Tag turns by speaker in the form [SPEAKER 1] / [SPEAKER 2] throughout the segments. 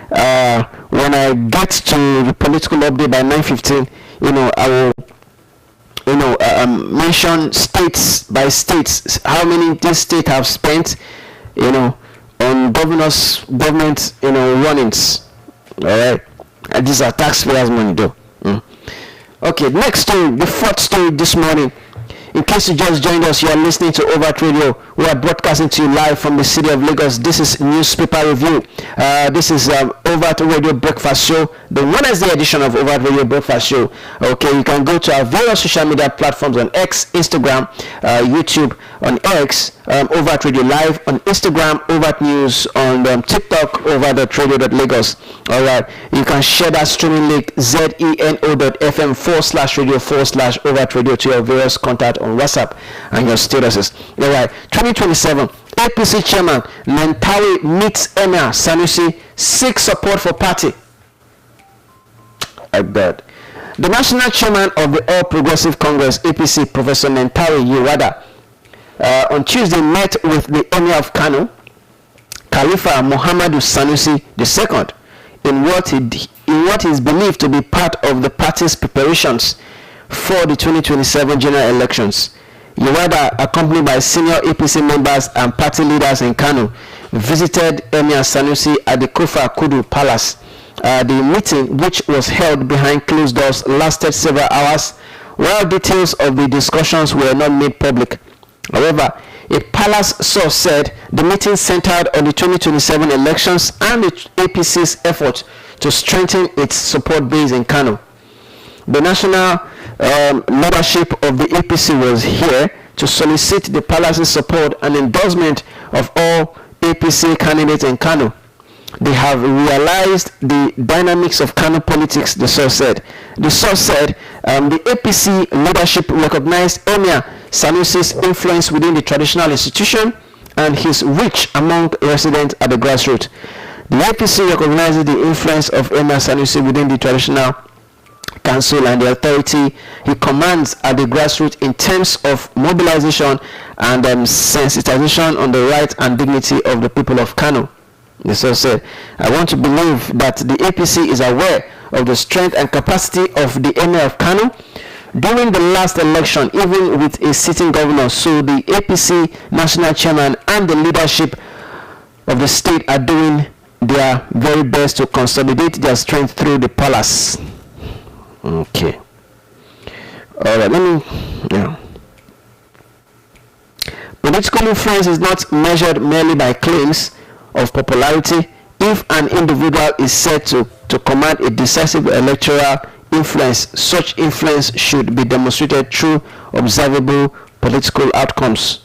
[SPEAKER 1] When I get to the political update by 9:15, I will mention states by states how many this state have spent on government runnings. All right, and these are taxpayers' money though. Okay, next story, the fourth story this morning. In case you just joined us, you are listening to Overt Radio. We are broadcasting to you live from the city of Lagos. This is Newspaper Review. This is Overt Radio Breakfast Show, the Wednesday edition of Overt Radio Breakfast Show. Okay, you can go to our various social media platforms on X, Instagram, YouTube, on X, Overt Radio Live, on Instagram, Overt News, on TikTok, overt.radio.lagos. Alright, you can share that streaming link, zeno.fm/radio/Overt Radio to your various contacts on WhatsApp and your statuses. Alright, 2027 APC chairman Nentawe meets Emir Sanusi, seeks support for party. I bet. The national chairman of the All Progressive Congress APC, Professor Nentawe Yewada, on Tuesday met with the Emir of Kano, Khalifa Muhammadu Sanusi II, in what is believed to be part of the party's preparations for the 2027 general elections. Yewada, accompanied by senior APC members and party leaders in Kano, visited Emir Sanusi at the Kofa Kudu Palace. The meeting, which was held behind closed doors, lasted several hours, while details of the discussions were not made public. However, a palace source said the meeting centered on the 2027 elections and the APC's effort to strengthen its support base in Kano. The national leadership of the APC was here to solicit the palace's support and endorsement of all APC candidates in Kano. They have realized the dynamics of Kano politics, the source said. The source said the APC leadership recognized Emir Sanusi's influence within the traditional institution and his reach among residents at the grassroots. The APC recognizes the influence of Emir Sanusi within the traditional council and the authority he commands at the grassroots in terms of mobilization and sensitization on the rights and dignity of the people of Kano. The source said, I want to believe that the APC is aware of the strength and capacity of the Emir of Kano during the last election, even with a sitting governor. So the APC national chairman and the leadership of the state are doing their very best to consolidate their strength through the palace. Okay. All right, Political influence is not measured merely by claims of popularity. If an individual is said to command a decisive electoral influence, such influence should be demonstrated through observable political outcomes.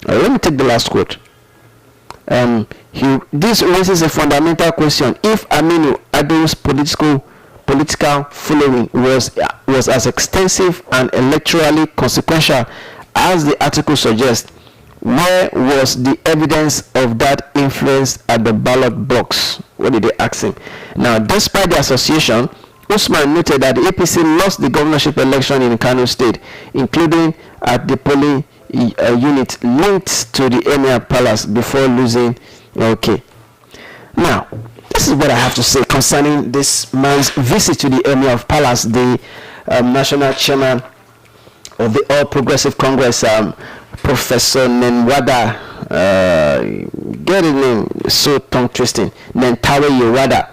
[SPEAKER 1] Let me take the last quote. This raises a fundamental question. If Aminu Ado's political following was as extensive and electorally consequential as the article suggests, where was the evidence of that influence at the ballot box? What did they ask him? Now, despite the association, Usman noted that the APC lost the governorship election in Kano State, including at the polling unit linked to the Emir Palace, before losing. Okay. Now, this is what I have to say concerning this man's visit to the Emir of Palace, the national chairman of the All Progressive Congress, Professor Nenwada, get his name, so tongue twisting, Nentawe Yewada,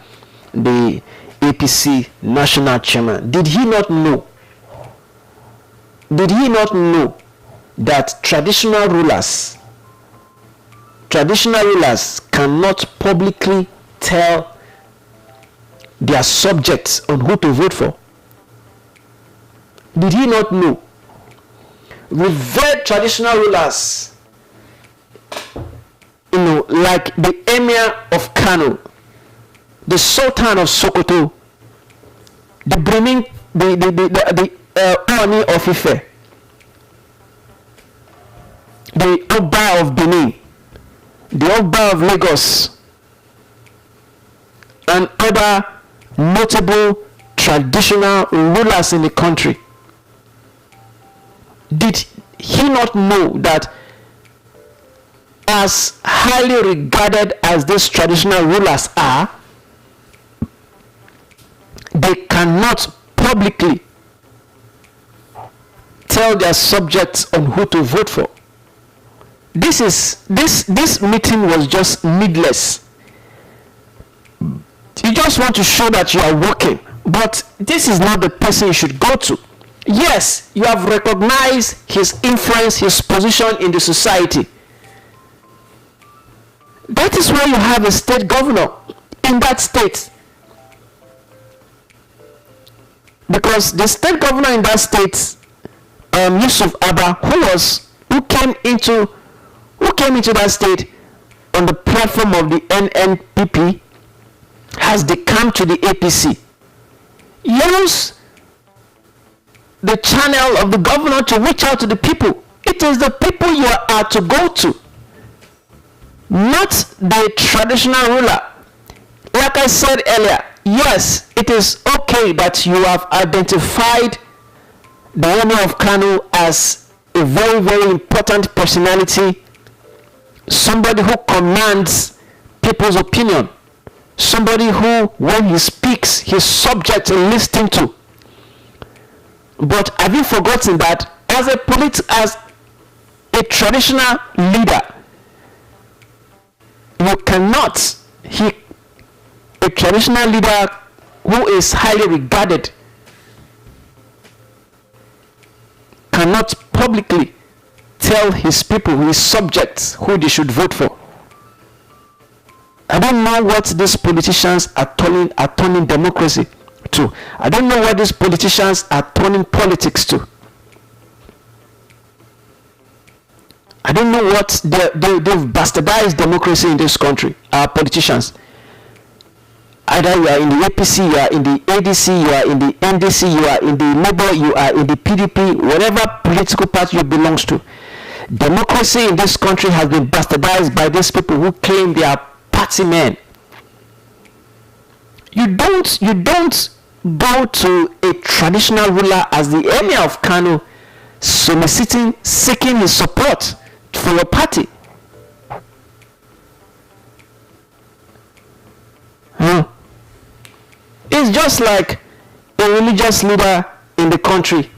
[SPEAKER 1] the APC national chairman. Did he not know that traditional rulers cannot publicly tell their subjects on who to vote for? Did he not know? Revered traditional rulers, like the Emir of Kano, the Sultan of Sokoto, the Oni of Ife, the Oba of Benin, the Oba of Lagos, and other notable traditional rulers in the country. Did he not know that, as highly regarded as these traditional rulers are, they cannot publicly tell their subjects on who to vote for. This meeting was just needless. You just want to show that you are working, but this is not the person you should go to. Yes, you have recognized his influence, his position in the society. That is why you have a state governor in that state. Because the state governor in that state, Yusuf Abba, who came into that state on the platform of the NNPP, has decamped to the APC. Use the channel of the governor to reach out to the people. It is the people you are to go to, not the traditional ruler. Like I said earlier, yes, it is okay that you have identified the Emir of Kano as a very, very important personality, somebody who commands people's opinion, somebody who, when he speaks, his subjects are listening to. But have you forgotten that as a traditional leader, you cannot, a traditional leader who is highly regarded cannot publicly tell his people, his subjects, who they should vote for. I don't know what these politicians are turning democracy to. I don't know what these politicians are turning politics to. I don't know what they've bastardized democracy in this country, our politicians. Either you are in the APC, you are in the ADC, you are in the NDC, you are in the Labour, you are in the PDP, whatever political party you belong to. Democracy in this country has been bastardized by these people who claim they are party men. You don't go to a traditional ruler as the Emir of Kano, seeking his support for your party. It's just like a religious leader in the country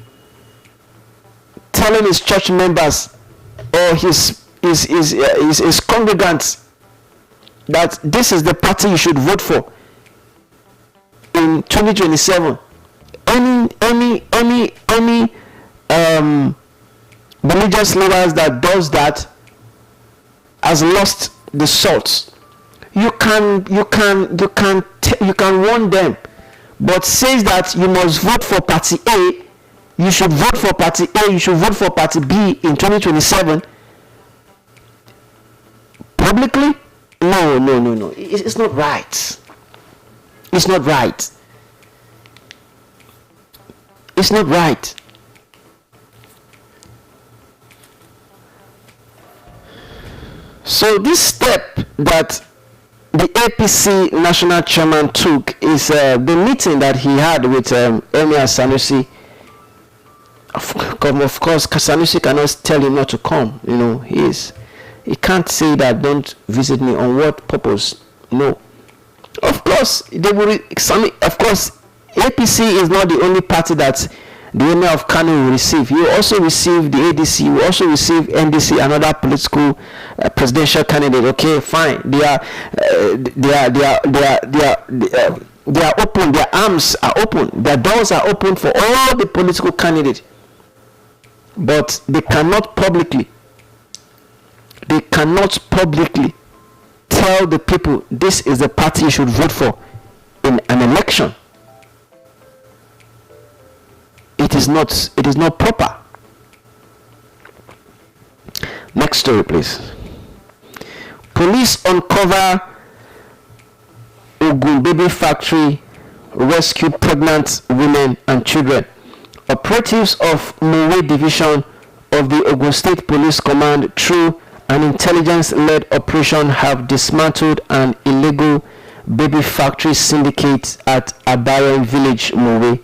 [SPEAKER 1] telling his church members or his congregants that this is the party you should vote for in 2027. Any religious leaders that does that has lost the salt. You can warn them, but says that you must vote for party A, you should vote for party A, you should vote for party B in 2027 publicly. No, it's not right. It's not right. It's not right. So this step that the APC national chairman took is the meeting that he had with Emir Sanusi. Of course, Sanusi cannot tell him not to come. He can't say that don't visit me. On what purpose? No. Of course, APC is not the only party that the Emir of Kano will receive. You also receive the ADC. You also receive NDC, another political presidential candidate. Okay, fine. They are open. Their arms are open. Their doors are open for all the political candidates. But they cannot publicly tell the people this is the party you should vote for in an election. It is not proper. Next story, please. Police uncover Ogun baby factory, rescue pregnant women and children. Operatives of Mowe division of the Ogun State Police Command, through an intelligence-led operation, have dismantled an illegal baby factory syndicate at Abayan village, Mowe.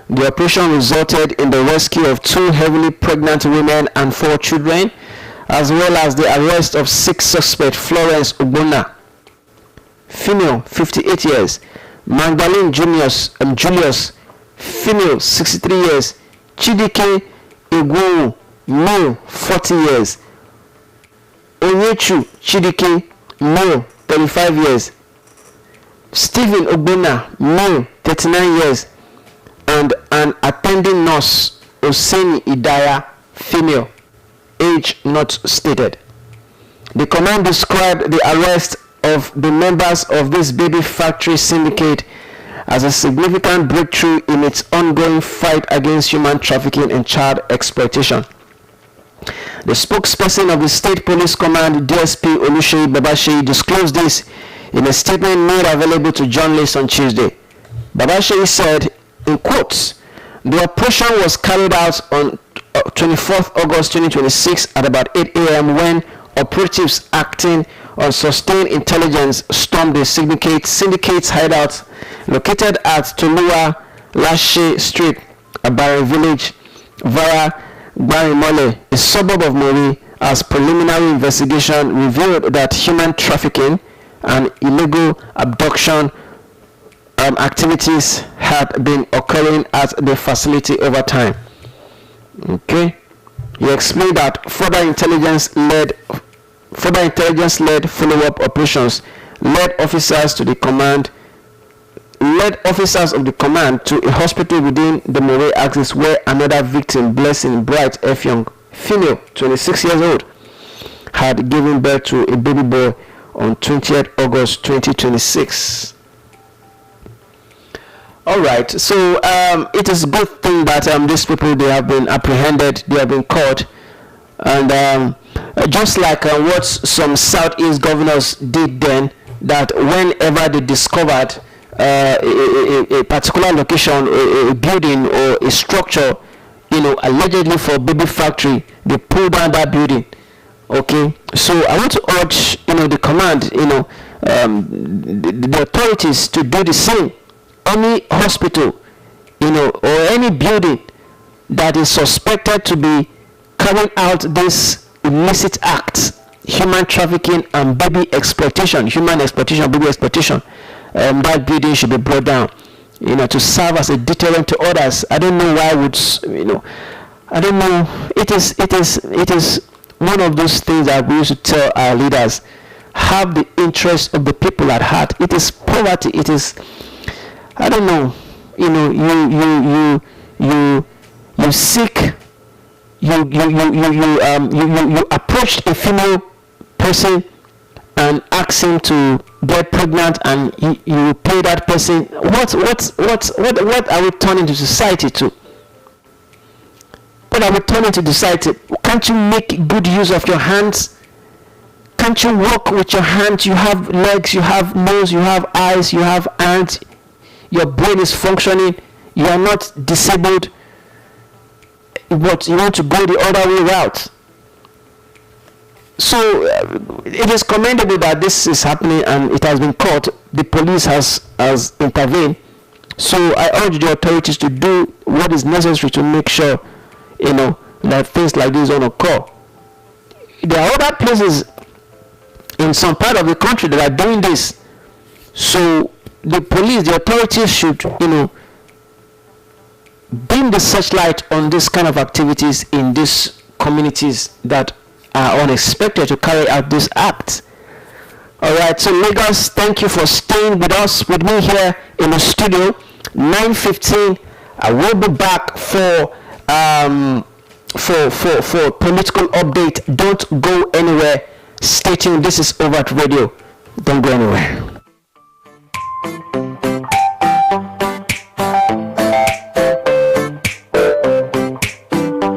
[SPEAKER 1] The operation resulted in the rescue of 2 heavily pregnant women and 4 children, as well as the arrest of 6 suspects. Florence Ogbonna, female, 58 years, Magdalene Julius, female, 63 years. Chidike Egwu, male, 40 years. Onyechu Chidike, male, 35 years. Stephen Ogbonna, male, 39 years. And an attending nurse, Oseni Idaya, female, age not stated. The command described the arrest of the members of this baby factory syndicate as a significant breakthrough in its ongoing fight against human trafficking and child exploitation. The spokesperson of the State Police Command, DSP Oluseyi Babasheyi, disclosed this in a statement made available to journalists on Tuesday. Babasheyi said, in quotes, the operation was carried out on 24th August 2026 at about 8 a.m. when operatives acting on sustained intelligence stormed the syndicate's hideout located at Toluwa Lashe Street, Abare Village, via Gbarimole, a suburb of Mori, as preliminary investigation revealed that human trafficking and illegal abduction activities had been occurring at the facility over time. Okay, he explained that further intelligence-led follow-up operations led officers of the command to a hospital within the Moray axis where another victim, Blessing Bright Effiong, female, 26 years old, had given birth to a baby boy on 20th August 2026. All right, so it is a good thing that these people, they have been apprehended, they have been caught, and just like what some Southeast governors did then, that whenever they discovered a particular location, a building or a structure, allegedly for baby factory, they pull down that building. Okay, so I want to urge, the command, the authorities to do the same. Any hospital, or any building that is suspected to be carrying out this illicit acts, human trafficking and baby exploitation, that building should be brought down, to serve as a deterrent to others. I don't know why I don't know. It is one of those things that we used to tell our leaders: have the interest of the people at heart. It is poverty. It is, I don't know. You seek. You approached a female person and asked him to get pregnant, and you pay that person. What are we turning to society to? What are we turning to society? Can't you make good use of your hands? Can't you walk with your hands? You have legs, you have nose, you have eyes, you have hands. Your brain is functioning. You are not disabled. But you want to go the other way route. So it is commendable that this is happening and it has been caught. The police has intervened. So I urge the authorities to do what is necessary to make sure, that things like this don't occur. There are other places in some part of the country that are doing this. So the police, the authorities should, beam the searchlight on this kind of activities in these communities that are unexpected to carry out this act. All right, so Lagos, thank you for staying with me here in the studio. 9:15. I will be back for political update. Don't go anywhere. Stay tuned. This is Overt Radio. Don't go anywhere.